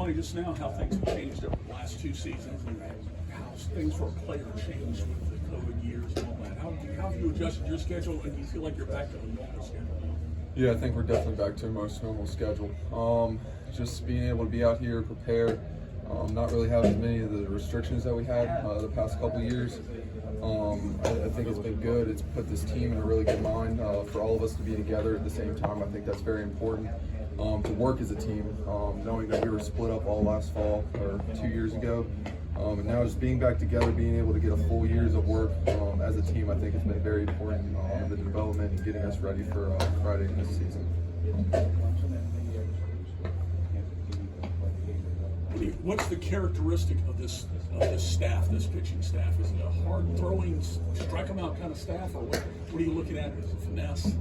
Monty, just now how things have changed over the last 2 seasons and how things for a player changed with the COVID years and all that. How have you adjusted your schedule, and do you feel like you're back to the normal schedule? Yeah, I think we're definitely back to a most normal schedule. Just being able to be out here prepared, not really having many of the restrictions that we had the past couple of years. I think it's been good. It's put this team in a really good mind for all of us to be together at the same time. I think that's very important to work as a team, knowing that we were split up all last fall or 2 years ago. And now just being back together, being able to get a full year's of work as a team, I think has been very important in the development and getting us ready for Friday this season. What's the characteristic of this staff, this pitching staff? Is it a hard throwing, strike them out kind of staff, or what are you looking at? Is it finesse?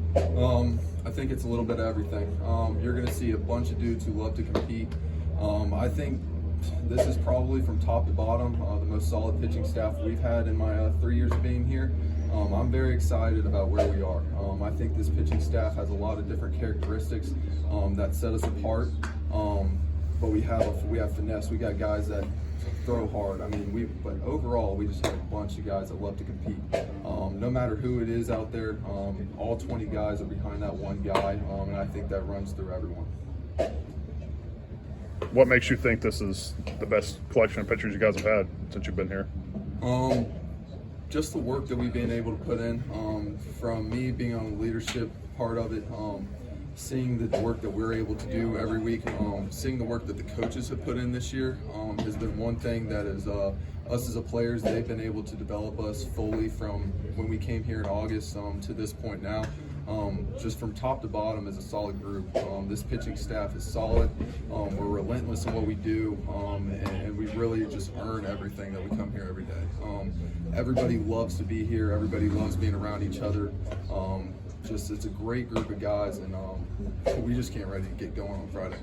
I think it's a little bit of everything. You're going to see a bunch of dudes who love to compete. I think this is probably from top to bottom the most solid pitching staff we've had in my 3 years of being here. I'm very excited about where we are. I think this pitching staff has a lot of different characteristics that set us apart. But we have finesse. We got guys that throw hard. I mean, but overall, we just have a bunch of guys that love to compete. No matter who it is out there, all 20 guys are behind that one guy, and I think that runs through everyone. What makes you think this is the best collection of pitchers you guys have had since you've been here? Just the work that we've been able to put in, from me being on the leadership part of it, seeing the work that we're able to do every week, seeing the work that the coaches have put in this year has been one thing that is us as a players. They've been able to develop us fully from when we came here in August to this point now. Just from top to bottom as a solid group. This pitching staff is solid. We're relentless in what we do, and we really just earn everything that we come here every day. Everybody loves to be here. Everybody loves being around each other. It's a great group of guys, and we just can't ready to get going on Friday.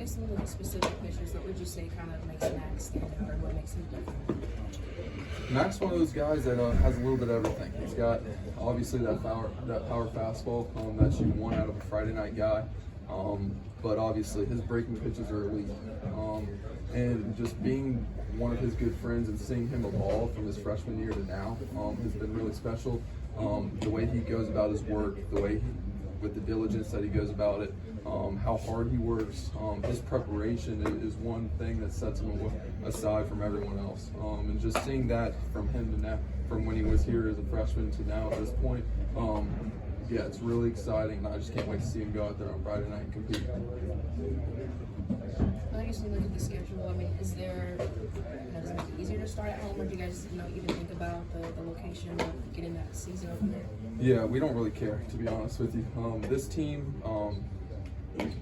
If some of the specific pitchers, what would you say kind of makes Max stand out, or what makes him different? Max, one of those guys that has a little bit of everything. He's got obviously that power fastball that you want out of a Friday night guy, but obviously his breaking pitches are elite. And just being one of his good friends and seeing him evolve from his freshman year to now has been really special. The way he goes about his work, with the diligence that he goes about it, how hard he works, his preparation is one thing that sets him aside from everyone else. And just seeing that from him to now, from when he was here as a freshman to now at this point, yeah, it's really exciting. And I just can't wait to see him go out there on Friday night and compete. I guess when you look at the schedule, I mean, does it make it easier to start at home, or do you guys, even think about the location of getting that season over there? Yeah, we don't really care, to be honest with you. This team,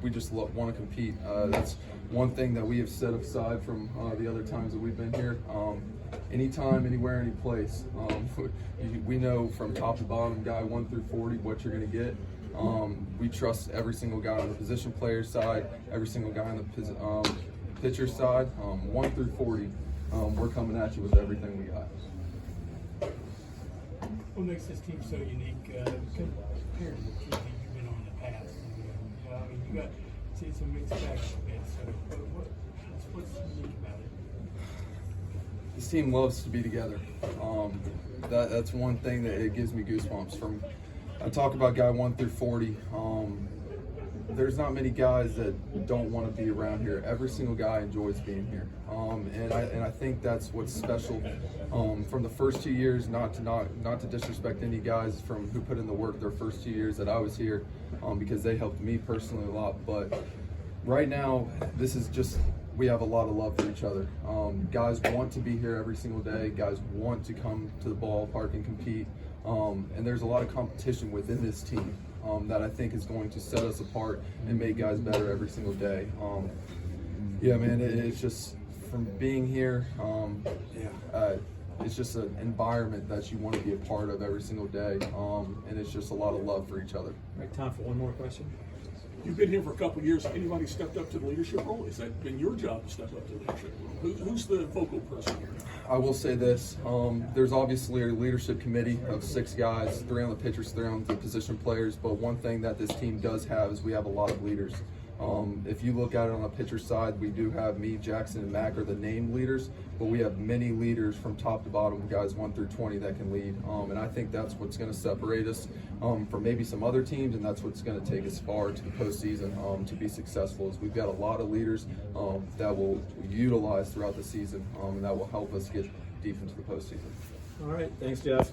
we just want to compete. That's one thing that we have set aside from the other times that we've been here. Anytime, anywhere, any place. We know from top to bottom, guy 1 through 40, what you're going to get. We trust every single guy on the position player side, every single guy on the pitcher side. 1 through 40, we're coming at you with everything we got. What makes this team so unique compared to the teams that you've been on in the past? I mean, you got some mixed bags a bit. So what's unique about it? This team loves to be together. That's one thing that it gives me goosebumps. I talk about guy 1 through 40. There's not many guys that don't want to be around here. Every single guy enjoys being here, and I think that's what's special. From the first 2 years, not to disrespect any guys from who put in the work their first 2 years that I was here, because they helped me personally a lot. But right now, this is just, we have a lot of love for each other. Guys want to be here every single day. Guys want to come to the ballpark and compete. And there's a lot of competition within this team that I think is going to set us apart and make guys better every single day. Yeah, man, it's just from being here, it's just an environment that you want to be a part of every single day, and it's just a lot of love for each other. All right, time for one more question. You've been here for a couple of years. Anybody stepped up to the leadership role? Has that been your job to step up to the leadership role? Who's the vocal person here? I will say this, there's obviously a leadership committee of 6 guys, 3 on the pitchers, 3 on the position players, but one thing that this team does have is we have a lot of leaders. If you look at it on the pitcher side, we do have me, Jackson, and Mac are the named leaders, but we have many leaders from top to bottom, guys 1 through 20 that can lead. And I think that's what's going to separate us from maybe some other teams, and that's what's going to take us far to the postseason to be successful. Is we've got a lot of leaders that will utilize throughout the season, and that will help us get deep into the postseason. All right, thanks, Jeff.